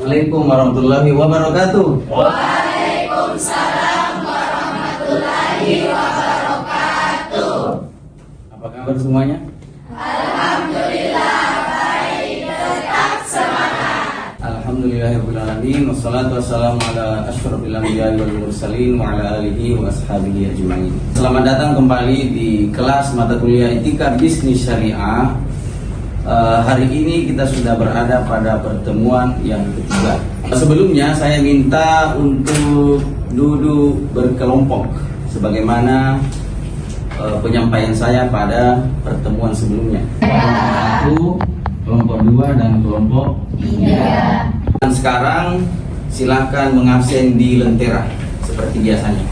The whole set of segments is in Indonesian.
Assalamualaikum warahmatullahi wabarakatuh. Waalaikumsalam warahmatullahi wabarakatuh. Apa kabar semuanya? Alhamdulillah baik, tetap semangat. Alhamdulillahirabbil alamin wassalatu wassalamu ala asyrofil anbiya'i wal mursalin wa ala alihi wa ashabihi ajmain. Selamat datang kembali di kelas mata kuliah Etika Bisnis Syariah. Hari ini kita sudah berada pada pertemuan yang ketiga. Sebelumnya saya minta untuk duduk berkelompok sebagaimana penyampaian saya pada pertemuan sebelumnya. Kelompok 1, kelompok 2 dan kelompok 3. Dan sekarang silahkan mengabsen di lentera seperti biasanya.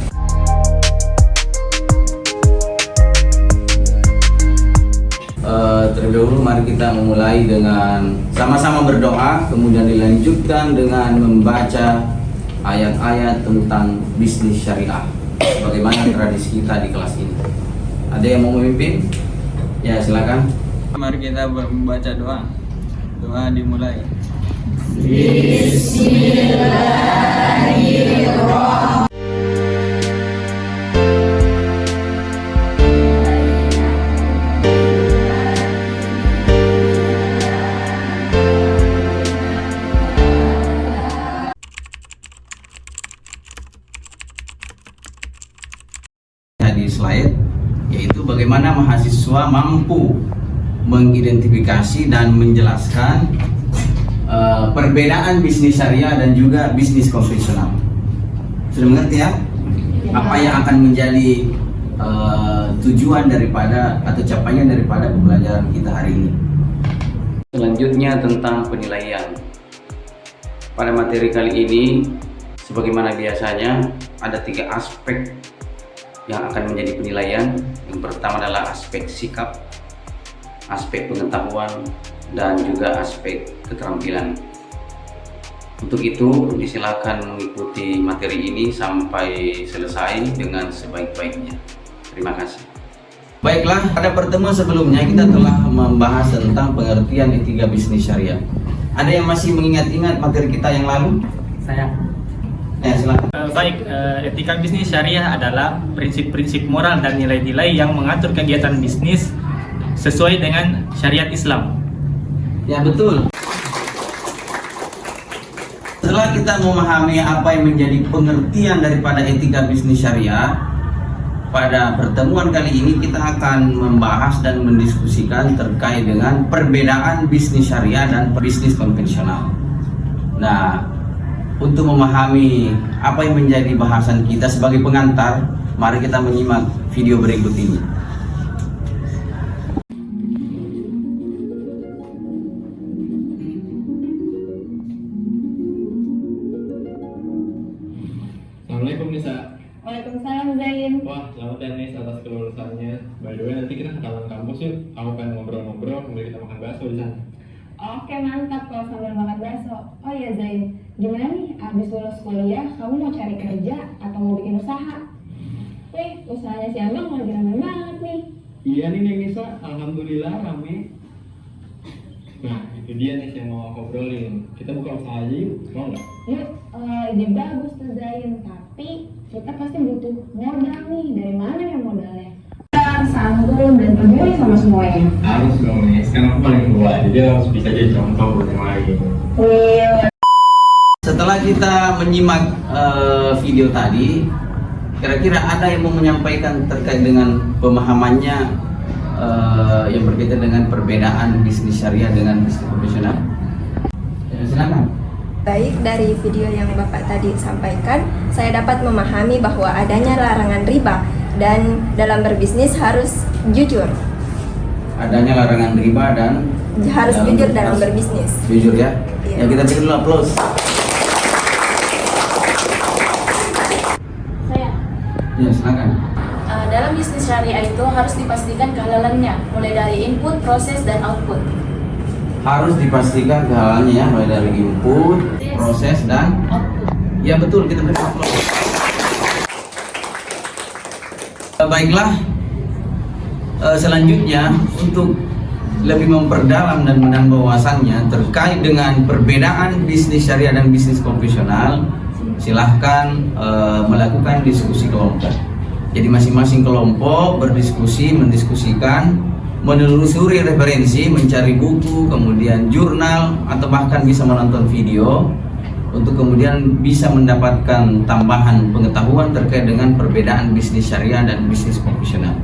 Terlebih dahulu mari kita memulai dengan sama-sama berdoa, kemudian dilanjutkan dengan membaca ayat-ayat tentang bisnis syariah bagaimana tradisi kita di kelas ini. Ada yang mau memimpin? Ya, silakan. Mari kita membaca doa. Doa dimulai. Bismillahirrahmanirrahim. Di slide, yaitu bagaimana mahasiswa mampu mengidentifikasi dan menjelaskan perbedaan bisnis syariah dan juga bisnis konvensional. Sudah mengerti ya? Apa yang akan menjadi tujuan daripada atau capaian daripada pembelajaran kita hari ini. Selanjutnya tentang penilaian. Pada materi kali ini, sebagaimana biasanya, ada 3 aspek yang akan menjadi penilaian. Yang pertama adalah aspek sikap, aspek pengetahuan, dan juga aspek keterampilan. Untuk itu disilakan mengikuti materi ini sampai selesai dengan sebaik-baiknya. Terima kasih. Baiklah, pada pertemuan sebelumnya kita telah membahas tentang pengertian etika bisnis syariah. Ada yang masih mengingat-ingat materi kita yang lalu? Saya. Ya, silakan. Baik, etika bisnis syariah adalah prinsip-prinsip moral dan nilai-nilai yang mengatur kegiatan bisnis sesuai dengan syariat Islam. Ya, betul. Setelah kita memahami apa yang menjadi pengertian daripada etika bisnis syariah, pada pertemuan kali ini kita akan membahas dan mendiskusikan terkait dengan perbedaan bisnis syariah dan bisnis konvensional. Nah, untuk memahami apa yang menjadi bahasan kita sebagai pengantar, mari kita menyimak video berikut ini. Assalamualaikum Nisa. Waalaikumsalam Zain. Wah, selamat ya Nis atas kelulusannya. By the way, nanti kita kenalan kampus yuk. Aku pengen ngobrol-ngobrol, kemudian kita makan bakso di sana. Oke, mantap kalau sambil makan bakso. Oh iya Zain, gimana nih abis lulus kuliah kamu mau cari kerja atau mau bikin usaha? Wih, usahanya si Abang lagi rame banget nih. Iya nih Neng Nisa, alhamdulillah rame. Nah, itu dia nih yang mau aku obrolin. Kita buka usaha aja yuk, mau nggak? Yuk, ide bagus tuh Zain, tapi kita pasti butuh modal nih. Dari mana ya modalnya? Santun dan peduli sama semuanya. Harus dong Nis, kan aku paling tua, jadi harus bisa jadi contoh buat yang lain. Iya. Setelah kita menyimak video tadi, kira-kira ada yang mau menyampaikan terkait dengan pemahamannya yang berkaitan dengan perbedaan bisnis syariah dengan bisnis konvensional? Ya, silakan. Baik, dari video yang Bapak tadi sampaikan, saya dapat memahami bahwa adanya larangan riba dan dalam berbisnis harus jujur. Adanya larangan riba dan Harus jujur dalam berbisnis. Jujur ya? Iya. Ya, kita beri dulu aplaus. Saya. Ya, silakan. Dalam bisnis syariah itu harus dipastikan kehalalannya, mulai dari input, proses, dan output. Harus dipastikan kehalalannya ya, mulai dari input, proses, dan Output. ya betul, kita beri aplaus. Baiklah, selanjutnya untuk lebih memperdalam dan menambah wawasannya terkait dengan perbedaan bisnis syariah dan bisnis konvensional, silahkan melakukan diskusi kelompok. Jadi masing-masing kelompok berdiskusi, mendiskusikan, menelusuri referensi, mencari buku, kemudian jurnal, atau bahkan bisa menonton video untuk kemudian bisa mendapatkan tambahan pengetahuan terkait dengan perbedaan bisnis syariah dan bisnis konvensional.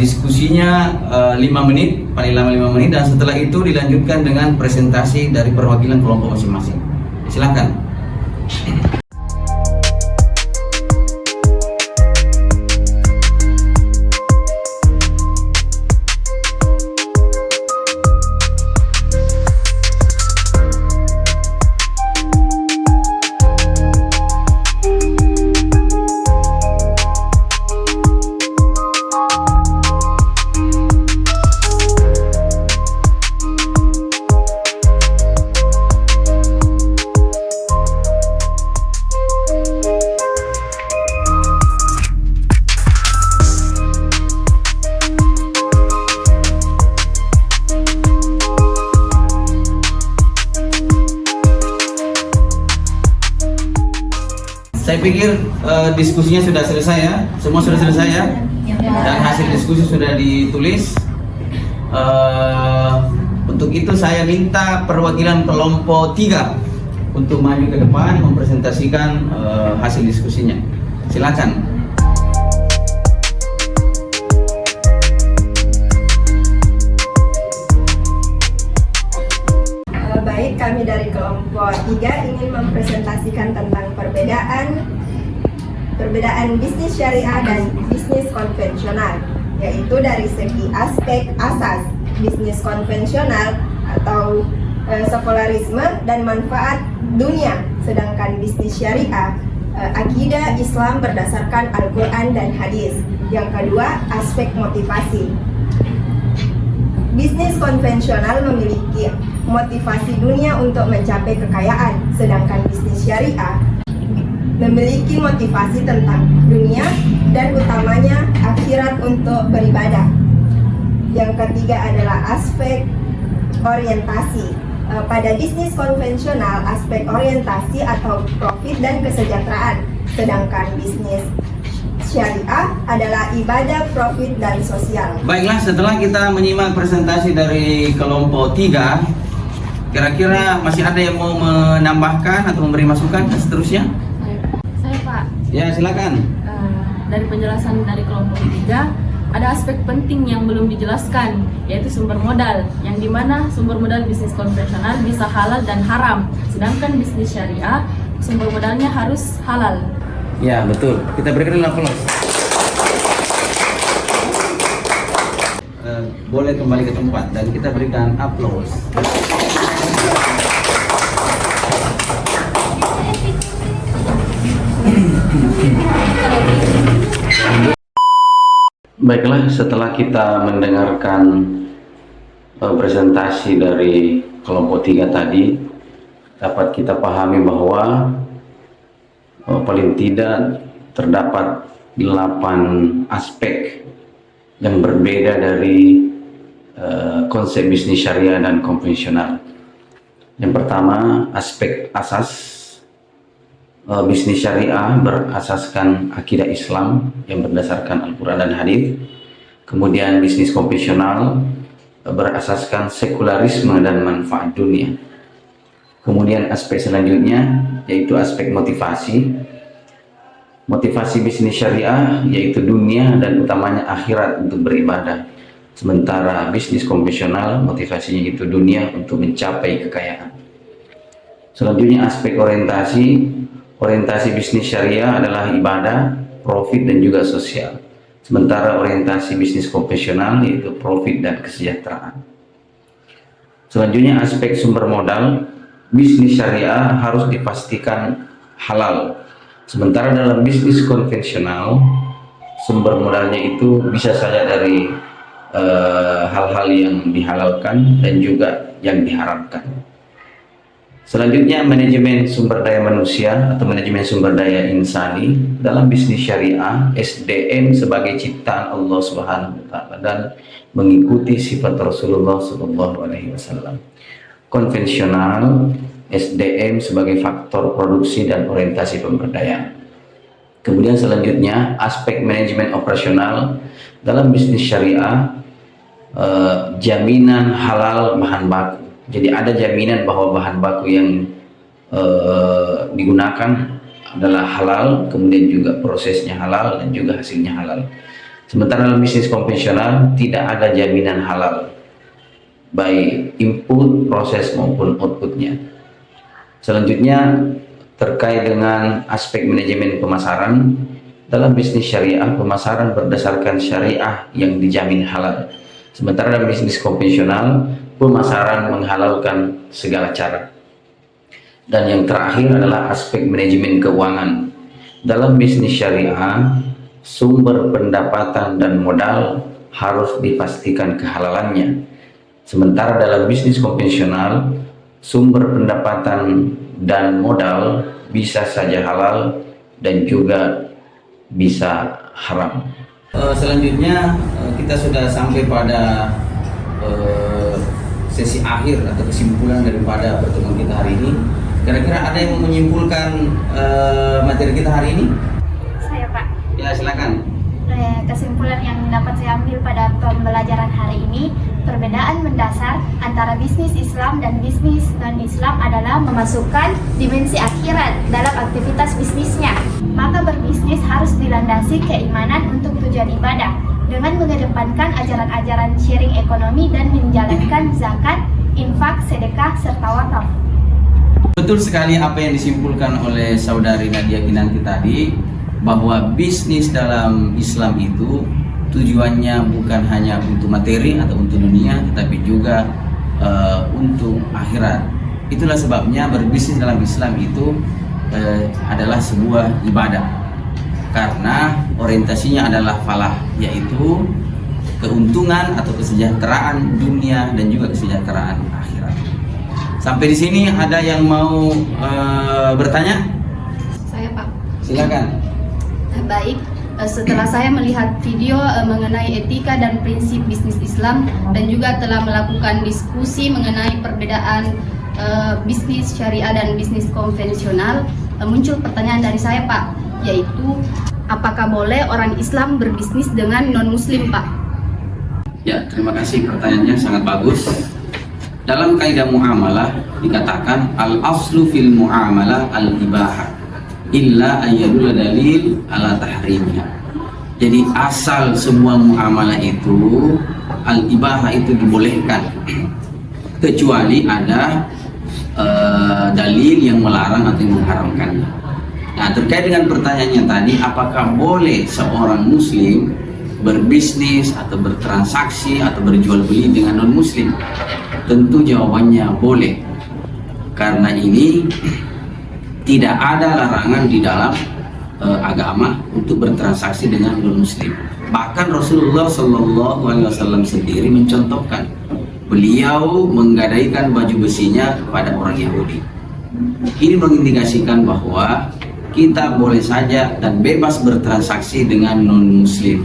Diskusinya 5 menit, paling lama 5 menit, dan setelah itu dilanjutkan dengan presentasi dari perwakilan kelompok masing-masing. Silakan. Saya pikir diskusinya sudah selesai ya, semua sudah selesai ya, dan hasil diskusi sudah ditulis. Untuk itu saya minta perwakilan kelompok 3 untuk maju ke depan mempresentasikan hasil diskusinya. Silakan. Baik, kami dari kelompok 3 ingin mempresentasikan tentang perbedaan bisnis syariah dan bisnis konvensional, yaitu dari segi aspek asas bisnis konvensional atau sekularisme dan manfaat dunia, sedangkan bisnis syariah akidah Islam berdasarkan Al-Quran dan hadis. Yang kedua, aspek motivasi. Bisnis konvensional memiliki motivasi dunia untuk mencapai kekayaan, sedangkan bisnis syariah memiliki motivasi tentang dunia dan utamanya akhirat untuk beribadah. Yang ketiga adalah aspek orientasi. Pada bisnis konvensional, aspek orientasi atau profit dan kesejahteraan, sedangkan bisnis syariah adalah ibadah, profit, dan sosial. Baiklah, setelah kita menyimak presentasi dari kelompok 3, kira-kira masih ada yang mau menambahkan atau memberi masukan dan seterusnya? Saya Pak, Ya, silakan. dari penjelasan dari kelompok 3, ada aspek penting yang belum dijelaskan, yaitu sumber modal, yang dimana sumber modal bisnis konvensional bisa halal dan haram, sedangkan bisnis syariah sumber modalnya harus halal. Ya, betul. Kita berikan aplaus. Boleh kembali ke tempat dan kita berikan aplaus. Baiklah, setelah kita mendengarkan presentasi dari kelompok 3 tadi, dapat kita pahami bahwa paling tidak terdapat 8 aspek yang berbeda dari konsep bisnis syariah dan konvensional. Yang pertama, aspek asas. Bisnis syariah berasaskan akidah Islam yang berdasarkan Al-Quran dan hadis. Kemudian bisnis konvensional berasaskan sekularisme dan manfaat dunia. Kemudian aspek selanjutnya yaitu aspek motivasi. Motivasi bisnis syariah yaitu dunia dan utamanya akhirat untuk beribadah. Sementara bisnis konvensional motivasinya itu dunia untuk mencapai kekayaan. Selanjutnya aspek orientasi. Orientasi bisnis syariah adalah ibadah, profit, dan juga sosial. Sementara orientasi bisnis konvensional yaitu profit dan kesejahteraan. Selanjutnya aspek sumber modal. Bisnis syariah harus dipastikan halal. Sementara dalam bisnis konvensional sumber modalnya itu bisa saja dari hal-hal yang dihalalkan dan juga yang diharamkan. Selanjutnya, manajemen sumber daya manusia atau manajemen sumber daya insani dalam bisnis syariah. SDM sebagai ciptaan Allah Subhanahu wa taala dan mengikuti sifat Rasulullah SAW. Konvensional, SDM sebagai faktor produksi dan orientasi pemberdayaan. Kemudian selanjutnya, aspek manajemen operasional dalam bisnis syariah, jaminan halal bahan baku. Jadi ada jaminan bahwa bahan baku yang digunakan adalah halal, kemudian juga prosesnya halal dan juga hasilnya halal. Sementara dalam bisnis konvensional tidak ada jaminan halal, baik input, proses maupun outputnya. Selanjutnya terkait dengan aspek manajemen pemasaran dalam bisnis syariah, pemasaran berdasarkan syariah yang dijamin halal. Sementara dalam bisnis konvensional, pemasaran menghalalkan segala cara. Dan yang terakhir adalah aspek manajemen keuangan. Dalam bisnis syariah, sumber pendapatan dan modal harus dipastikan kehalalannya. Sementara dalam bisnis konvensional, sumber pendapatan dan modal bisa saja halal dan juga bisa haram. Selanjutnya kita sudah sampai pada sesi akhir atau kesimpulan daripada pertemuan kita hari ini. Kira-kira ada yang mau menyimpulkan materi kita hari ini? Saya, Pak. Ya, silakan. Kesimpulan yang dapat saya ambil pada pembelajaran hari ini, perbedaan mendasar antara bisnis Islam dan bisnis non-Islam adalah memasukkan dimensi akhirat dalam aktivitas bisnisnya. Maka berbisnis harus dilandasi keimanan untuk tujuan ibadah dengan mengedepankan ajaran-ajaran sharing ekonomi dan menjalankan zakat, infak, sedekah, serta wakaf. Betul sekali apa yang disimpulkan oleh saudari Nadia Kinanti tadi, bahwa bisnis dalam Islam itu tujuannya bukan hanya untuk materi atau untuk dunia, tetapi juga untuk akhirat. Itulah sebabnya berbisnis dalam Islam itu adalah sebuah ibadah, karena orientasinya adalah falah, yaitu keuntungan atau kesejahteraan dunia dan juga kesejahteraan akhirat. Sampai di sini ada yang mau bertanya? Saya, Pak. Silakan. Baik, setelah saya melihat video mengenai etika dan prinsip bisnis Islam dan juga telah melakukan diskusi mengenai perbedaan bisnis syariah dan bisnis konvensional, muncul pertanyaan dari saya, Pak, yaitu apakah boleh orang Islam berbisnis dengan non-Muslim, Pak? Ya, terima kasih, pertanyaannya sangat bagus. Dalam kaidah muamalah dikatakan al-aslu fil muamalah al-ibahah illa ayyadul dalil ala tahrimnya. Jadi asal semua muamalah itu al-ibahah itu dibolehkan, kecuali ada dalil yang melarang atau yang mengharamkannya. Nah, terkait dengan pertanyaannya tadi, apakah boleh seorang muslim berbisnis atau bertransaksi atau berjual beli dengan non muslim? Tentu jawabannya boleh, karena ini tidak ada larangan di dalam agama untuk bertransaksi dengan non-muslim. Bahkan Rasulullah SAW sendiri mencontohkan, beliau menggadaikan baju besinya kepada orang Yahudi. Ini mengindikasikan bahwa kita boleh saja dan bebas bertransaksi dengan non-muslim.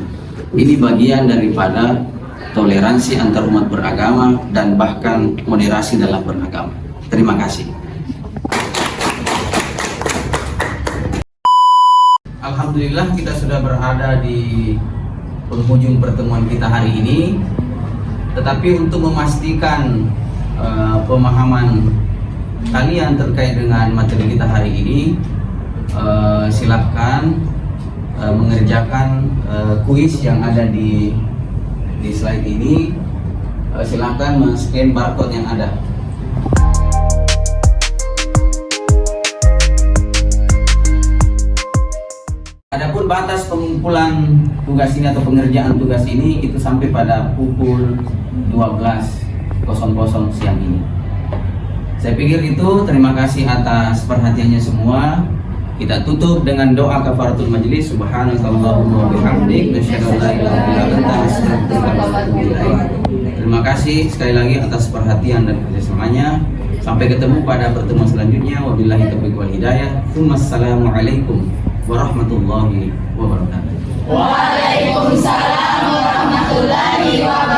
Ini bagian daripada toleransi antar umat beragama dan bahkan moderasi dalam beragama. Terima kasih. Alhamdulillah, kita sudah berada di penghujung pertemuan kita hari ini. Tetapi untuk memastikan pemahaman kalian terkait dengan materi kita hari ini, silahkan mengerjakan kuis yang ada di slide ini. Silahkan men-scan barcode yang ada. Adapun batas pengumpulan tugas ini atau pengerjaan tugas ini itu sampai pada pukul 12.00 siang ini. Saya pikir itu. Terima kasih atas perhatiannya semua. Kita tutup dengan doa kafaratul majlis. Subhanallahumma wa bihamdik, nasyhadu an la ilaha illa anta, astaghfiruka wa atubu ilaik. Terima kasih sekali lagi atas perhatian dan kerjasamanya. Sampai ketemu pada pertemuan selanjutnya. Wabillahi taufiq wal hidayah. Wassalamualaikum warahmatullahi wabarakatuh. Waalaikumsalam warahmatullahi wabarakatuh.